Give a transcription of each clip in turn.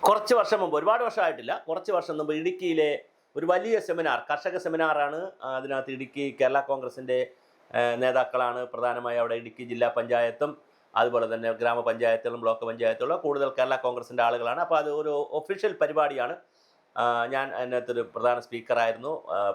കുറച്ച് വർഷം മുമ്പ്, ഒരുപാട് വർഷമായിട്ടില്ല, കുറച്ച് വർഷം മുമ്പ് ഇടുക്കിയിലെ ഒരു വലിയ സെമിനാർ, കർഷക സെമിനാറാണ്. അതിനകത്ത് ഇടുക്കി കേരള കോൺഗ്രസിൻ്റെ നേതാക്കളാണ് പ്രധാനമായി അവിടെ. ഇടുക്കി ജില്ലാ പഞ്ചായത്തും അതുപോലെ തന്നെ ഗ്രാമപഞ്ചായത്തുകളും ബ്ലോക്ക് പഞ്ചായത്തുകളും കൂടുതൽ കേരള കോൺഗ്രസിൻ്റെ ആളുകളാണ്. അപ്പോൾ അത് ഒരു ഒഫീഷ്യൽ പരിപാടിയാണ്. ഞാൻ അതിനകത്തൊരു പ്രധാന സ്പീക്കറായിരുന്നു.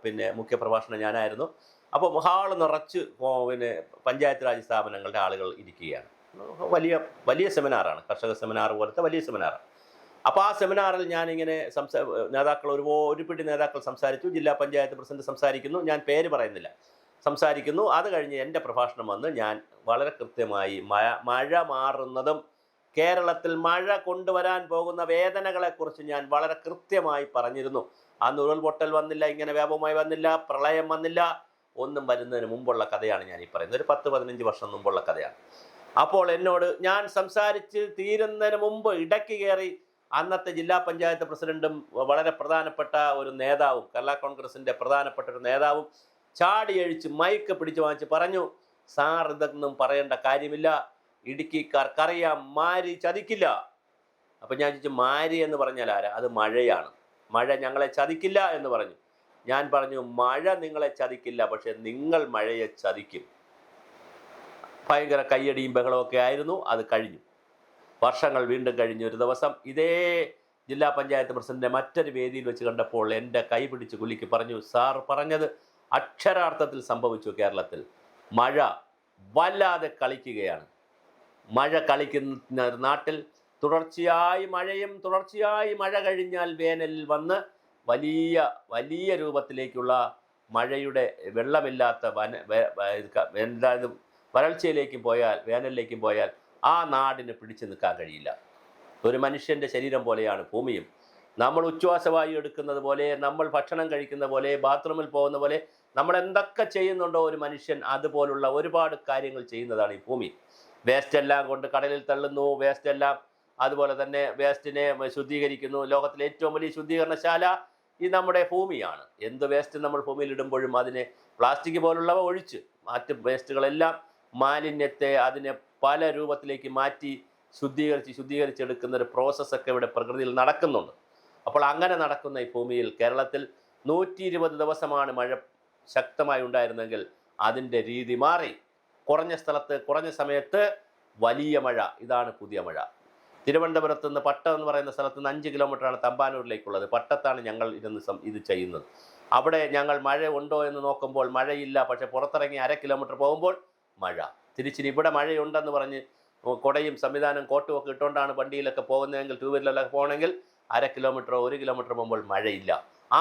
പിന്നെ മുഖ്യപ്രഭാഷണം ഞാനായിരുന്നു. അപ്പോൾ ഹാള് നിറച്ച് പിന്നെ പഞ്ചായത്ത് രാജ് സ്ഥാപനങ്ങളുടെ ആളുകൾ ഇരിക്കുകയാണ്. വലിയ വലിയ സെമിനാറാണ്, കർഷക സെമിനാർ പോലത്തെ വലിയ സെമിനാറാണ്. അപ്പോൾ ആ സെമിനാറിൽ ഞാനിങ്ങനെ നേതാക്കൾ ഒരു പിടി നേതാക്കൾ സംസാരിച്ചു. ജില്ലാ പഞ്ചായത്ത് പ്രസിഡന്റ് സംസാരിക്കുന്നു, ഞാൻ പേര് പറയുന്നില്ല, സംസാരിക്കുന്നു. അത് കഴിഞ്ഞ് എൻ്റെ പ്രഭാഷണം വന്ന് ഞാൻ വളരെ കൃത്യമായി മഴ മാറുന്നതും കേരളത്തിൽ മഴ കൊണ്ടുവരാൻ പോകുന്ന വേദനകളെക്കുറിച്ച് ഞാൻ വളരെ കൃത്യമായി പറഞ്ഞിരുന്നു. അന്ന് ഉരുൾപൊട്ടൽ വന്നില്ല, ഇങ്ങനെ വ്യാപകമായി വന്നില്ല, പ്രളയം വന്നില്ല, ഒന്നും വരുന്നതിന് മുമ്പുള്ള കഥയാണ് ഞാൻ ഈ പറയുന്നത്. ഒരു 10-15 വർഷം മുമ്പുള്ള കഥയാണ്. അപ്പോൾ എന്നോട് ഞാൻ സംസാരിച്ച് തീരുന്നതിന് മുമ്പ് ഇടയ്ക്ക് കയറി അന്നത്തെ ജില്ലാ പഞ്ചായത്ത് പ്രസിഡന്റും വളരെ പ്രധാനപ്പെട്ട ഒരു നേതാവും, കേരള കോൺഗ്രസിൻ്റെ പ്രധാനപ്പെട്ട ഒരു നേതാവും ചാടിയഴിച്ച് മൈക്ക് പിടിച്ച് വാങ്ങിച്ച് പറഞ്ഞു, സാർ ഇതൊന്നും പറയേണ്ട കാര്യമില്ല, ഇടുക്കിക്കാർക്കറിയാം മാരി ചതിക്കില്ല. അപ്പം ഞാൻ ചോദിച്ചു, മാരി എന്ന് പറഞ്ഞാൽ ആരാ? അത് മഴയാണ്, മഴ ഞങ്ങളെ ചതിക്കില്ല എന്ന് പറഞ്ഞു. ഞാൻ പറഞ്ഞു, മഴ നിങ്ങളെ ചതിക്കില്ല, പക്ഷെ നിങ്ങൾ മഴയെ ചതിക്കും. ഭയങ്കര കയ്യടിയും ബഹളമൊക്കെ ആയിരുന്നു. അത് കഴിഞ്ഞു, വർഷങ്ങൾ വീണ്ടും കഴിഞ്ഞു. ഒരു ദിവസം ഇതേ ജില്ലാ പഞ്ചായത്ത് പ്രസിഡന്റിനെ മറ്റൊരു വേദിയിൽ വെച്ച് കണ്ടപ്പോൾ എൻ്റെ കൈ പിടിച്ച് കുലുക്കി പറഞ്ഞു, സാർ പറഞ്ഞത് അക്ഷരാർത്ഥത്തിൽ സംഭവിച്ചു. കേരളത്തിൽ മഴ വല്ലാതെ കളിക്കുകയാണ്. മഴ കളിക്കുന്ന നാട്ടിൽ തുടർച്ചയായി മഴയും തുടർച്ചയായി മഴ കഴിഞ്ഞാൽ വേനലിൽ വന്ന് വലിയ വലിയ രൂപത്തിലേക്കുള്ള മഴയുടെ വെള്ളമില്ലാത്ത വരൾച്ചയിലേക്കും പോയാൽ, വേനലിലേക്കും പോയാൽ ആ നാടിന് പിടിച്ചു നിൽക്കാൻ കഴിയില്ല. ഒരു മനുഷ്യൻ്റെ ശരീരം പോലെയാണ് ഭൂമിയും. നമ്മൾ ഉച്ഛ്വാസവായു എടുക്കുന്നത് പോലെ, നമ്മൾ ഭക്ഷണം കഴിക്കുന്ന പോലെ, ബാത്റൂമിൽ പോകുന്ന പോലെ, നമ്മൾ എന്തൊക്കെ ചെയ്യുന്നുണ്ടോ ഒരു മനുഷ്യൻ, അതുപോലുള്ള ഒരുപാട് കാര്യങ്ങൾ ചെയ്യുന്നതാണ് ഈ ഭൂമി. വേസ്റ്റ് എല്ലാം കൊണ്ട് കടലിൽ തള്ളുന്നു, വേസ്റ്റ് എല്ലാം അതുപോലെ തന്നെ വേസ്റ്റിനെ ശുദ്ധീകരിക്കുന്നു. ലോകത്തിലെ ഏറ്റവും വലിയ ശുദ്ധീകരണശാല ഈ നമ്മുടെ ഭൂമിയാണ്. എന്ത് വേസ്റ്റ് നമ്മൾ ഭൂമിയിൽ ഇടുമ്പോഴും അതിനെ പ്ലാസ്റ്റിക് പോലുള്ളവ ഒഴിച്ച് മറ്റ് വേസ്റ്റുകളെല്ലാം മാലിന്യത്തെ അതിനെ പല രൂപത്തിലേക്ക് മാറ്റി ശുദ്ധീകരിച്ചെടുക്കുന്ന ഒരു പ്രോസസ്സൊക്കെ ഇവിടെ പ്രകൃതിയിൽ നടക്കുന്നുണ്ട്. അപ്പോൾ അങ്ങനെ നടക്കുന്ന ഈ ഭൂമിയിൽ കേരളത്തിൽ 120 ദിവസമാണ് മഴ ശക്തമായി ഉണ്ടായിരുന്നെങ്കിൽ അതിൻ്റെ രീതി മാറി. കുറഞ്ഞ സ്ഥലത്ത് കുറഞ്ഞ സമയത്ത് വലിയ മഴ. ഇതാണ് പുതിയ മഴ. തിരുവനന്തപുരത്ത് നിന്ന് പട്ടം എന്ന് പറയുന്ന സ്ഥലത്ത് നിന്ന് 5 കിലോമീറ്ററാണ് തമ്പാനൂരിലേക്കുള്ളത്. പട്ടത്താണ് ഞങ്ങൾ ഇത് ചെയ്യുന്നത്. അവിടെ ഞങ്ങൾ മഴ ഉണ്ടോ എന്ന് നോക്കുമ്പോൾ മഴയില്ല. പക്ഷേ പുറത്തിറങ്ങി 1/2 കിലോമീറ്റർ പോകുമ്പോൾ മഴ. തിരിച്ചിന് ഇവിടെ മഴയുണ്ടെന്ന് പറഞ്ഞ് കൊടയും സംവിധാനം കോട്ടും ഒക്കെ ഇട്ടുകൊണ്ടാണ് വണ്ടിയിലൊക്കെ പോകുന്നതെങ്കിൽ, 2 വീലറിലൊക്കെ പോകണമെങ്കിൽ 1/2 കിലോമീറ്ററോ 1 കിലോമീറ്റർ പോകുമ്പോൾ മഴയില്ല.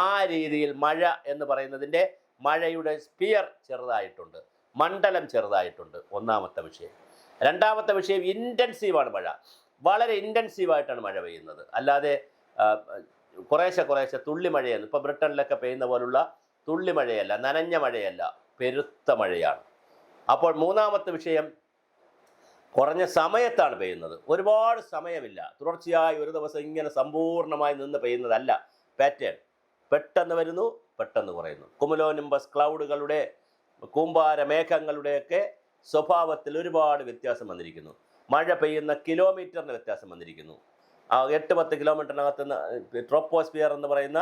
ആ രീതിയിൽ മഴ എന്ന് പറയുന്നതിൻ്റെ മഴയുടെ സ്പിയർ ചെറുതായിട്ടുണ്ട്, മണ്ഡലം ചെറുതായിട്ടുണ്ട്. ഒന്നാമത്തെ വിഷയം. രണ്ടാമത്തെ വിഷയം, ഇൻറ്റൻസീവാണ് മഴ. വളരെ ഇൻറ്റൻസീവായിട്ടാണ് മഴ പെയ്യുന്നത്. അല്ലാതെ കുറേശ്ശെ തുള്ളി മഴയാണ്. ഇപ്പോൾ ബ്രിട്ടനിലൊക്കെ പെയ്യുന്ന പോലുള്ള തുള്ളി മഴയല്ല, നനഞ്ഞ മഴയല്ല, പെരുത്ത മഴയാണ്. അപ്പോൾ മൂന്നാമത്തെ വിഷയം, കുറഞ്ഞ സമയത്താണ് പെയ്യുന്നത്. ഒരുപാട് സമയമില്ല. തുടർച്ചയായി ഒരു ദിവസം ഇങ്ങനെ സമ്പൂർണ്ണമായി നിന്ന് പെയ്യുന്നതല്ല പാറ്റേൺ. പെട്ടെന്ന് വരുന്നു, പെട്ടെന്ന് കുറയുന്നു. കുമുലോനിംബസ് ക്ലൗഡുകളുടെ, കൂമ്പാര മേഘങ്ങളുടെയൊക്കെ സ്വഭാവത്തിൽ ഒരുപാട് വ്യത്യാസം വന്നിരിക്കുന്നു. മഴ പെയ്യുന്ന കിലോമീറ്ററിന് വ്യത്യാസം വന്നിരിക്കുന്നു. 8-10 കിലോമീറ്ററിനകത്ത് ട്രോപ്പോസ്ഫിയർ എന്ന് പറയുന്ന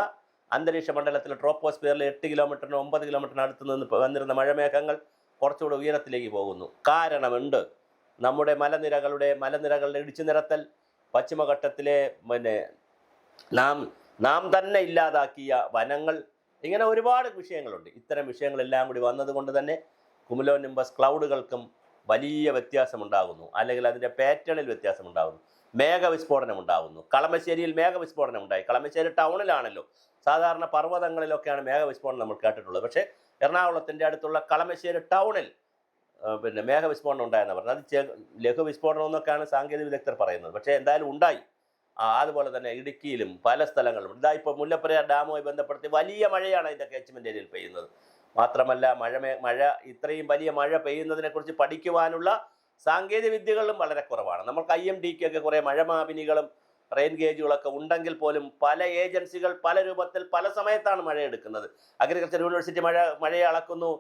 അന്തരീക്ഷ മണ്ഡലത്തിലെ ട്രോപ്പോസ്ഫിയറിൽ 8 കിലോമീറ്ററിന് 9 കിലോമീറ്ററിന് അടുത്ത് നിന്ന് വന്നിരുന്ന മഴമേഘങ്ങൾ കുറച്ചുകൂടെ ഉയരത്തിലേക്ക് പോകുന്നു. കാരണമുണ്ട്. നമ്മുടെ മലനിരകളുടെ ഇടിച്ചു നിരത്തൽ, പശ്ചിമഘട്ടത്തിലെ നാം തന്നെ ഇല്ലാതാക്കിയ വനങ്ങൾ, ഇങ്ങനെ ഒരുപാട് വിഷയങ്ങളുണ്ട്. ഇത്തരം വിഷയങ്ങളെല്ലാം കൂടി വന്നതുകൊണ്ട് തന്നെ കുമുലോനിംബസ് ക്ലൗഡുകൾക്കും വലിയ വ്യത്യാസമുണ്ടാകുന്നു, അല്ലെങ്കിൽ അതിൻ്റെ പാറ്റേണിൽ വ്യത്യാസമുണ്ടാകുന്നു. മേഘവിസ്ഫോടനം ഉണ്ടാകുന്നു. കളമശ്ശേരിയിൽ മേഘവിസ്ഫോടനം ഉണ്ടായി. കളമശ്ശേരി ടൗണിലാണല്ലോ. സാധാരണ പർവ്വതങ്ങളിലൊക്കെയാണ് മേഘവിസ്ഫോടനം നമ്മൾ കേട്ടിട്ടുള്ളത്. പക്ഷേ എറണാകുളത്തിൻ്റെ അടുത്തുള്ള കളമശ്ശേരി ടൗണിൽ മേഘവിസ്ഫോടനം ഉണ്ടായെന്ന് പറഞ്ഞത്. അത് ലഘുവിസ്ഫോടനം എന്നൊക്കെയാണ് സാങ്കേതിക വിദഗ്ധർ പറയുന്നത്. പക്ഷേ എന്തായാലും ഉണ്ടായി. അതുപോലെ തന്നെ ഇടുക്കിയിലും പല സ്ഥലങ്ങളിലും ഇതാ. ഇപ്പോൾ മുല്ലപ്പെരിയാർ ഡാമുമായി ബന്ധപ്പെടുത്തി വലിയ മഴയാണ് അതിൻ്റെ കാച്ച്മെൻ്റ് ഏരിയയിൽ പെയ്യുന്നത്. മാത്രമല്ല മഴ ഇത്രയും വലിയ മഴ പെയ്യുന്നതിനെക്കുറിച്ച് പഠിക്കുവാനുള്ള സാങ്കേതിക വിദ്യകളും വളരെ കുറവാണ്. നമുക്ക് IMDക്കൊക്കെ കുറേ മഴമാപിനികളും റെയിൻ ഗേജുകളൊക്കെ ഉണ്ടെങ്കിൽ പോലും പല ഏജൻസികൾ പല രൂപത്തിൽ പല സമയത്താണ് മഴ എടുക്കുന്നത്. അഗ്രികൾച്ചർ യൂണിവേഴ്സിറ്റി മഴയെ അളക്കുന്നു,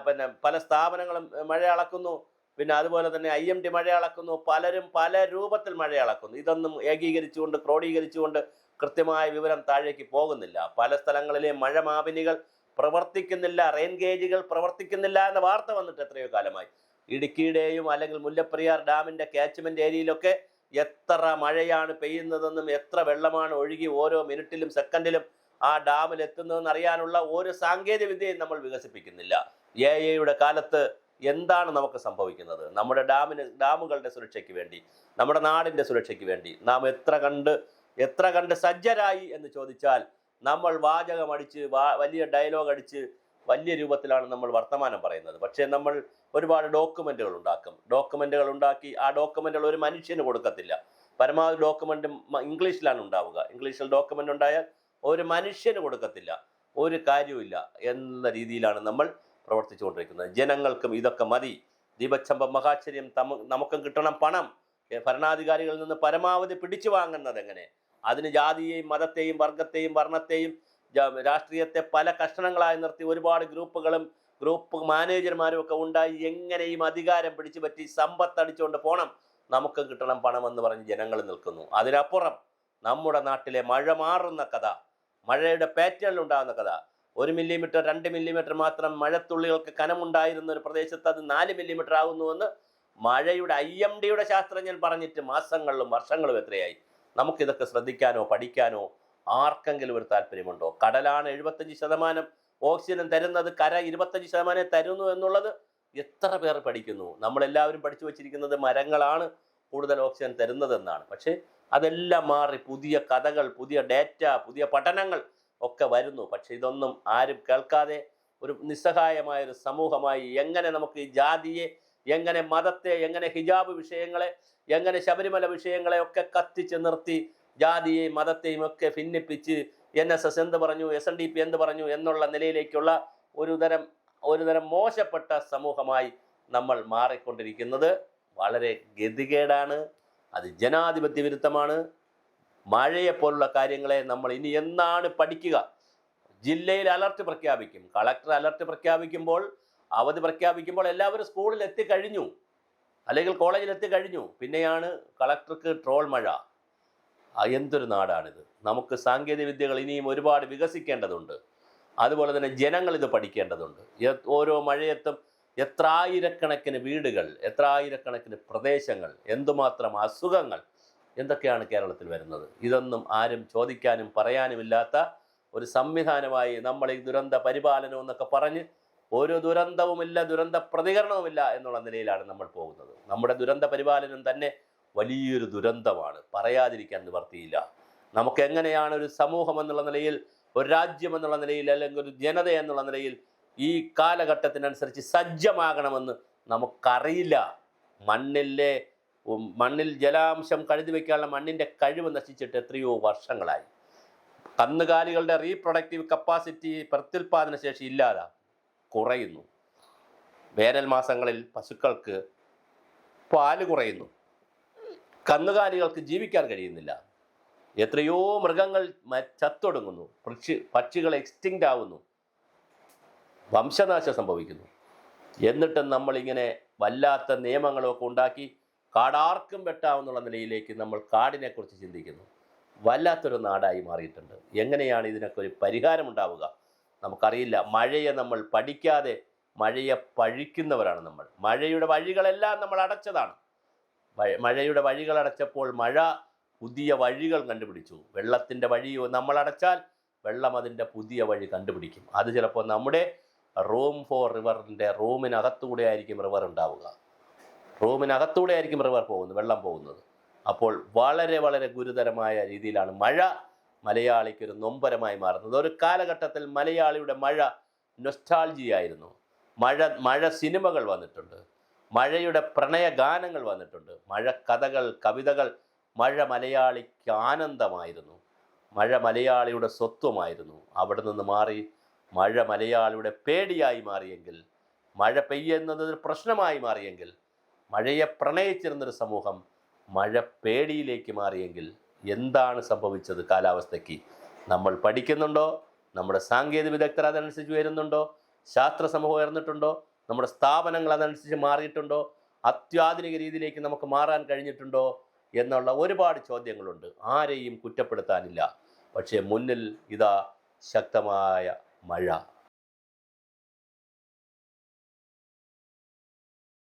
പിന്നെ പല സ്ഥാപനങ്ങളും മഴ അളക്കുന്നു, പിന്നെ അതുപോലെ തന്നെ IMD മഴ അളക്കുന്നു, പലരും പല രൂപത്തിൽ മഴ അളക്കുന്നു. ഇതൊന്നും ഏകീകരിച്ചുകൊണ്ട് ക്രോഡീകരിച്ചുകൊണ്ട് കൃത്യമായ വിവരം താഴേക്ക് പോകുന്നില്ല. പല സ്ഥലങ്ങളിലെ മഴ മാപിനികൾ പ്രവർത്തിക്കുന്നില്ല, റെയിൻ ഗേജുകൾ പ്രവർത്തിക്കുന്നില്ല എന്ന വാർത്ത വന്നിട്ട് എത്രയോ കാലമായി. ഇടുക്കിയുടെയും അല്ലെങ്കിൽ മുല്ലപ്പെരിയാർ ഡാമിൻ്റെ ക്യാച്ച്മെൻറ്റ് ഏരിയയിലൊക്കെ എത്ര മഴയാണ് പെയ്യുന്നതെന്നും എത്ര വെള്ളമാണ് ഒഴുകി ഓരോ മിനിറ്റിലും സെക്കൻഡിലും ആ ഡാമിൽ എത്തുന്നതെന്ന് അറിയാനുള്ള ഒരു സാങ്കേതിക വിദ്യയും നമ്മൾ വികസിപ്പിക്കുന്നില്ല. AI കാലത്ത് എന്താണ് നമുക്ക് സംഭവിക്കുന്നത്? നമ്മുടെ ഡാമുകളുടെ സുരക്ഷയ്ക്ക് വേണ്ടി, നമ്മുടെ നാടിൻ്റെ സുരക്ഷയ്ക്ക് വേണ്ടി നാം എത്ര കണ്ട് സജ്ജരായി എന്ന് ചോദിച്ചാൽ നമ്മൾ വാചകമടിച്ച് വലിയ ഡയലോഗ് അടിച്ച് വലിയ രൂപത്തിലാണ് നമ്മൾ വർത്തമാനം പറയുന്നത്. പക്ഷേ നമ്മൾ ഒരുപാട് ഡോക്യുമെൻറ്റുകൾ ഉണ്ടാക്കി ആ ഡോക്യുമെൻറ്റുകൾ ഒരു മനുഷ്യന് കൊടുക്കത്തില്ല. പരമാവധി ഡോക്യുമെൻറ്റ് ഇംഗ്ലീഷിലാണ് ഉണ്ടാവുക. ഇംഗ്ലീഷിൽ ഡോക്യുമെൻ്റ് ഉണ്ടായാൽ ഒരു മനുഷ്യന് കൊടുക്കത്തില്ല, ഒരു കാര്യവുമില്ല എന്ന രീതിയിലാണ് നമ്മൾ പ്രവർത്തിച്ചുകൊണ്ടിരിക്കുന്നത്. ജനങ്ങൾക്കും ഇതൊക്കെ മതി. ദീപസ്തംഭം മഹാശ്ചര്യം, നമുക്കും കിട്ടണം പണം. ഭരണാധികാരികളിൽ നിന്ന് പരമാവധി പിടിച്ചു വാങ്ങുന്നത് എങ്ങനെ? അതിന് ജാതിയെയും മതത്തെയും വർഗത്തെയും വർണ്ണത്തെയും രാഷ്ട്രീയത്തെ പല കഷണങ്ങളായി നിർത്തി ഒരുപാട് ഗ്രൂപ്പ് മാനേജർമാരും ഒക്കെ ഉണ്ടായി എങ്ങനെയും അധികാരം പിടിച്ചു പറ്റി സമ്പത്തടിച്ചുകൊണ്ട് പോകണം, നമുക്ക് കിട്ടണം പണം എന്ന് പറഞ്ഞ് ജനങ്ങൾ നിൽക്കുന്നു. അതിനപ്പുറം നമ്മുടെ നാട്ടിലെ മഴ മാറുന്ന കഥ, മഴയുടെ പാറ്റേണിൽ ഉണ്ടാകുന്ന കഥ, 1 മില്ലിമീറ്റർ 2 മില്ലിമീറ്റർ മാത്രം മഴത്തുള്ളികൾക്ക് കനമുണ്ടായിരുന്ന ഒരു പ്രദേശത്ത് അത് 4 മില്ലിമീറ്റർ ആകുന്നുവെന്ന് മഴയുടെ IMD ശാസ്ത്രജ്ഞൻ പറഞ്ഞിട്ട് മാസങ്ങളും വർഷങ്ങളും എത്രയായി? നമുക്കിതൊക്കെ ശ്രദ്ധിക്കാനോ പഠിക്കാനോ ആർക്കെങ്കിലും ഒരു താല്പര്യമുണ്ടോ? കടലാണ് 75% ഓക്സിജൻ തരുന്നത്, കര 25% തരുന്നു എന്നുള്ളത് എത്ര പേർ പഠിക്കുന്നു? നമ്മളെല്ലാവരും പഠിച്ചു വച്ചിരിക്കുന്നത് മരങ്ങളാണ് കൂടുതൽ ഓക്സിജൻ തരുന്നതെന്നാണ്. പക്ഷേ അതെല്ലാം മാറി പുതിയ കഥകൾ, പുതിയ ഡേറ്റ, പുതിയ പഠനങ്ങൾ ഒക്കെ വരുന്നു. പക്ഷെ ഇതൊന്നും ആരും കേൾക്കാതെ ഒരു നിസ്സഹായമായൊരു സമൂഹമായി എങ്ങനെ നമുക്ക് ഈ ജാതിയെ, എങ്ങനെ മതത്തെ, എങ്ങനെ ഹിജാബ് വിഷയങ്ങളെ, എങ്ങനെ ശബരിമല വിഷയങ്ങളെ ഒക്കെ കത്തിച്ച് നിർത്തി ജാതിയെയും മതത്തെയും ഒക്കെ ഭിന്നിപ്പിച്ച് NSS എന്ത് പറഞ്ഞു, SNDP എന്ത് പറഞ്ഞു എന്നുള്ള നിലയിലേക്കുള്ള ഒരുതരം മോശപ്പെട്ട സമൂഹമായി നമ്മൾ മാറിക്കൊണ്ടിരിക്കുന്നത് വളരെ ഗതികേടാണ്. അത് ജനാധിപത്യ വിരുദ്ധമാണ്. മഴയെപ്പോലുള്ള കാര്യങ്ങളെ നമ്മൾ ഇനി എന്നാണ് പഠിക്കുക? ജില്ലയിൽ അലർട്ട് പ്രഖ്യാപിക്കും, കളക്ടർ അലർട്ട് പ്രഖ്യാപിക്കുമ്പോൾ, അവധി പ്രഖ്യാപിക്കുമ്പോൾ എല്ലാവരും സ്കൂളിൽ എത്തിക്കഴിഞ്ഞു അല്ലെങ്കിൽ കോളേജിൽ എത്തിക്കഴിഞ്ഞു. പിന്നെയാണ് കളക്ടർക്ക് ട്രോൾ മഴ. എന്തൊരു നാടാണിത്! നമുക്ക് സാങ്കേതിക വിദ്യകൾ ഇനിയും ഒരുപാട് വികസിക്കേണ്ടതുണ്ട്. അതുപോലെ തന്നെ ജനങ്ങൾ ഇത് പഠിക്കേണ്ടതുണ്ട്. ഓരോ മഴയത്തും എത്ര ആയിരക്കണക്കിന് വീടുകൾ, എത്ര ആയിരക്കണക്കിന് പ്രദേശങ്ങൾ, എന്തുമാത്രം അസുഖങ്ങൾ, എന്തൊക്കെയാണ് കേരളത്തിൽ വരുന്നത്? ഇതൊന്നും ആരും ചോദിക്കാനും പറയാനുമില്ലാത്ത ഒരു സംവിധാനമായി നമ്മൾ ഈ ദുരന്ത പരിപാലനം എന്നൊക്കെ പറഞ്ഞ് ഒരു ദുരന്തവുമില്ല, ദുരന്ത പ്രതികരണവുമില്ല എന്നുള്ള നിലയിലാണ് നമ്മൾ പോകുന്നത്. നമ്മുടെ ദുരന്ത പരിപാലനം തന്നെ വലിയൊരു ദുരന്തമാണ്, പറയാതിരിക്കാൻ നിവർത്തിയില്ല. നമുക്ക് എങ്ങനെയാണ് ഒരു സമൂഹം എന്നുള്ള നിലയിൽ, ഒരു രാജ്യം എന്നുള്ള നിലയിൽ, അല്ലെങ്കിൽ ഒരു ജനത എന്നുള്ള നിലയിൽ ഈ കാലഘട്ടത്തിനനുസരിച്ച് സജ്ജമാകണമെന്ന് നമുക്കറിയില്ല. മണ്ണിൽ ജലാംശം കഴുതി വയ്ക്കാനുള്ള മണ്ണിൻ്റെ കഴിവ് നശിച്ചിട്ട് എത്രയോ വർഷങ്ങളായി. കന്നുകാലികളുടെ റീപ്രൊഡക്റ്റീവ് കപ്പാസിറ്റി, പ്രത്യുൽപാദന ശേഷി ഇല്ലാതെ കുറയുന്നു. വേനൽ മാസങ്ങളിൽ പശുക്കൾക്ക് പാല് കുറയുന്നു, കന്നുകാലികൾക്ക് ജീവിക്കാൻ കഴിയുന്നില്ല. എത്രയോ മൃഗങ്ങൾ ചത്തൊടുങ്ങുന്നു, പക്ഷികൾ എക്സ്റ്റിങ്ക്റ്റ് ആവുന്നു, വംശനാശം സംഭവിക്കുന്നു. എന്നിട്ടും നമ്മളിങ്ങനെ വല്ലാത്ത നിയമങ്ങളൊക്കെ ഉണ്ടാക്കി കാടാർക്കും വെട്ടാവുന്നുള്ള നിലയിലേക്ക് നമ്മൾ കാടിനെക്കുറിച്ച് ചിന്തിക്കുന്നു. വല്ലാത്തൊരു നാടായി മാറിയിട്ടുണ്ട്. എങ്ങനെയാണ് ഇതിനൊക്കെ ഒരു പരിഹാരമുണ്ടാവുക? നമുക്കറിയില്ല. മഴയെ നമ്മൾ പഠിക്കാതെ മഴയെ പഴിക്കുന്നവരാണ് നമ്മൾ. മഴയുടെ വഴികളെല്ലാം നമ്മൾ അടച്ചതാണ്. മഴയുടെ വഴികൾ അടച്ചപ്പോൾ മഴ പുതിയ വഴികൾ കണ്ടുപിടിച്ചു. വെള്ളത്തിൻ്റെ വഴി നമ്മൾ അടച്ചാൽ വെള്ളം അതിൻ്റെ പുതിയ വഴി കണ്ടുപിടിക്കും. അത് ചിലപ്പോൾ നമ്മുടെ റൂമിനകത്തൂടെ ആയിരിക്കും റിവർ ഉണ്ടാവുക. റൂമിനകത്തൂടെ ആയിരിക്കും റിവർ പോകുന്നത്, വെള്ളം പോകുന്നത്. അപ്പോൾ വളരെ വളരെ ഗുരുതരമായ രീതിയിലാണ് മഴ മലയാളിക്കൊരു നൊമ്പരമായി മാറുന്നത്. ഒരു കാലഘട്ടത്തിൽ മലയാളിയുടെ മഴ നൊസ്റ്റാൾജിയായിരുന്നു. മഴ സിനിമകൾ വന്നിട്ടുണ്ട്, മഴയുടെ പ്രണയഗാനങ്ങൾ വന്നിട്ടുണ്ട്, മഴ കഥകൾ, കവിതകൾ. മഴ മലയാളിക്ക് ആനന്ദമായിരുന്നു, മഴ മലയാളിയുടെ സ്വത്വമായിരുന്നു. അവിടെ നിന്ന് മാറി മഴ മലയാളിയുടെ പേടിയായി മാറിയെങ്കിൽ, മഴ പെയ്യുന്നതൊരു പ്രശ്നമായി മാറിയെങ്കിൽ, മഴയെ പ്രണയിച്ചിരുന്നൊരു സമൂഹം മഴ പേടിയിലേക്ക് മാറിയെങ്കിൽ എന്താണ് സംഭവിച്ചത് കാലാവസ്ഥയ്ക്ക്? നമ്മൾ പഠിക്കുന്നുണ്ടോ? നമ്മുടെ സാങ്കേതിക വിദഗ്ധർ അതനുസരിച്ച് വരുന്നുണ്ടോ? ശാസ്ത്ര സമൂഹം ഉയർന്നിട്ടുണ്ടോ? നമ്മുടെ സ്ഥാപനങ്ങൾ അതനുസരിച്ച് മാറിയിട്ടുണ്ടോ? അത്യാധുനിക രീതിയിലേക്ക് നമുക്ക് മാറാൻ കഴിഞ്ഞിട്ടുണ്ടോ എന്നുള്ള ഒരുപാട് ചോദ്യങ്ങളുണ്ട്. ആരെയും കുറ്റപ്പെടുത്താനില്ല. പക്ഷേ മുന്നിൽ ഇതാ ശക്തമായ മഴ.